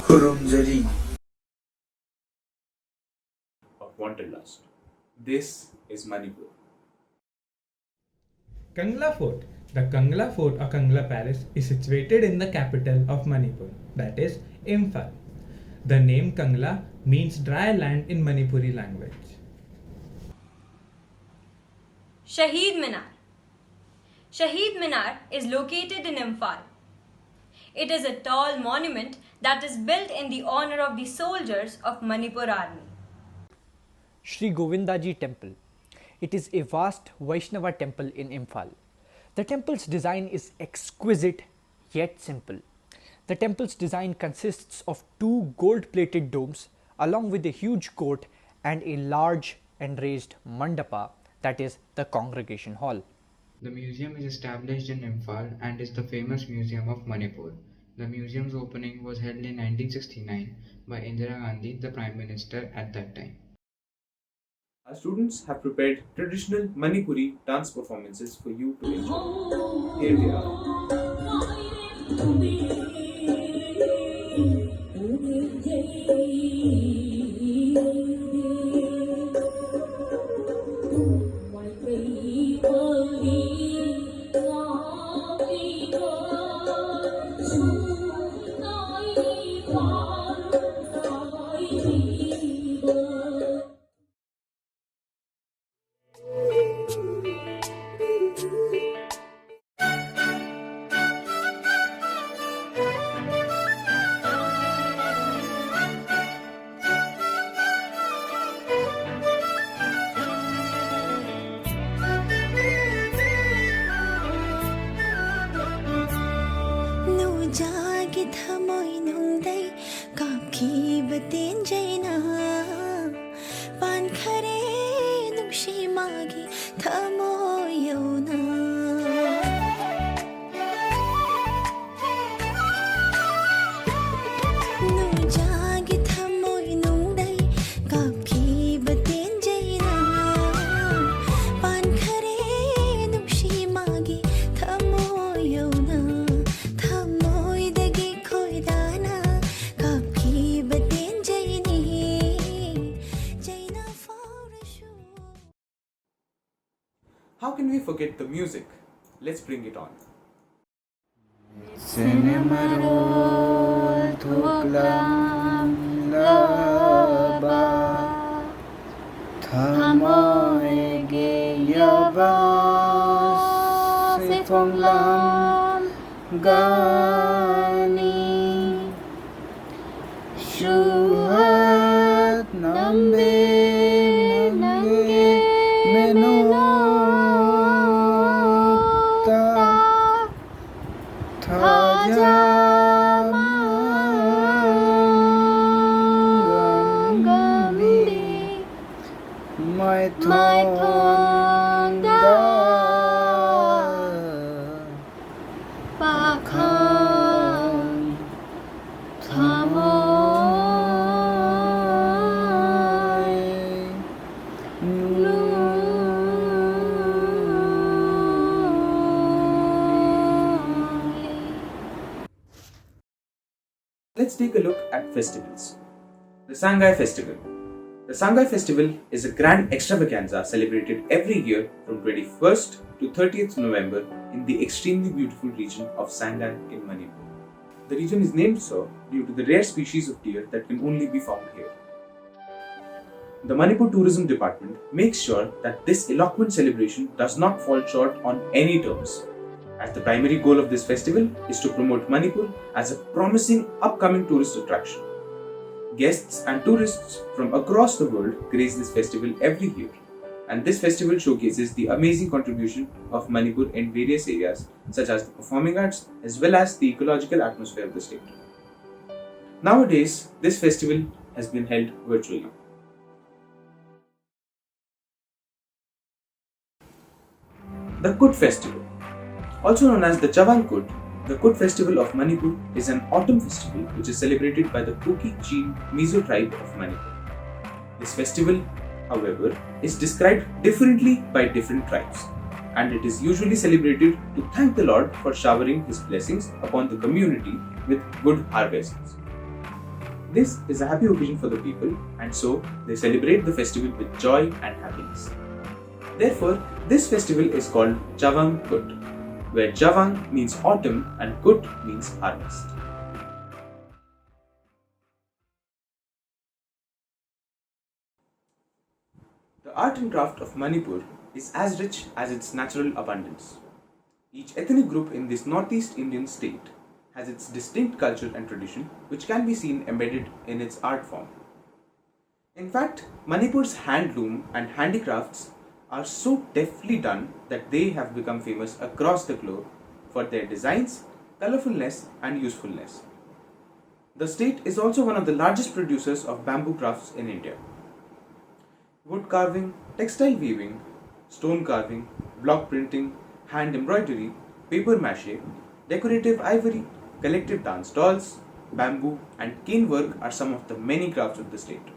Kurumjali. Of Wanderlust. This is Manipur. Kangla Fort. The Kangla Fort or Kangla Palace is situated in the capital of Manipur, that is Imphal. The name Kangla means dry land in Manipuri language. Shaheed Minar. Shaheed Minar is located in Imphal. It is a tall monument that is built in the honor of the soldiers of Manipur Army. Sri Govindaji Temple. It is a vast Vaishnava temple in Imphal. The temple's design is exquisite yet simple. The temple's design consists of two gold-plated domes along with a huge court and a large and raised mandapa, that is the congregation hall. The museum is established in Imphal and is the famous museum of Manipur. The museum's opening was held in 1969 by Indira Gandhi, the Prime Minister at that time. Our students have prepared traditional Manipuri dance performances for you to enjoy. Here they are. How can we forget the music? Let's bring it on. Cinema roll thuklam laba thamoy ge yabas sifonglam gani shuhat nambe nange menota Let's take a look at festivals. The Sangai Festival. The Sangai Festival is a grand extravaganza celebrated every year from 21st to 30th November in the extremely beautiful region of Sangai in Manipur. The region is named so due to the rare species of deer that can only be found here. The Manipur Tourism Department makes sure that this eloquent celebration does not fall short on any terms, as the primary goal of this festival is to promote Manipur as a promising upcoming tourist attraction. Guests and tourists from across the world grace this festival every year, and this festival showcases the amazing contribution of Manipur in various areas such as the performing arts as well as the ecological atmosphere of the state. Nowadays, this festival has been held virtually. The Kut Festival. Also known as the Chawan Kut, the Kut Festival of Manipur is an autumn festival which is celebrated by the Kuki-Chin Mizo tribe of Manipur. This festival, however, is described differently by different tribes, and it is usually celebrated to thank the Lord for showering His blessings upon the community with good harvests. This is a happy occasion for the people, and so they celebrate the festival with joy and happiness. Therefore, this festival is called Javang Kut, where Javang means autumn and Kut means harvest. The art and craft of Manipur is as rich as its natural abundance. Each ethnic group in this northeast Indian state has its distinct culture and tradition, which can be seen embedded in its art form. In fact, Manipur's handloom and handicrafts are so deftly done that they have become famous across the globe for their designs, colorfulness, and usefulness. The state is also one of the largest producers of bamboo crafts in India. Wood carving, textile weaving, stone carving, block printing, hand embroidery, paper mache, decorative ivory, collective dance dolls, bamboo, and cane work are some of the many crafts of the state.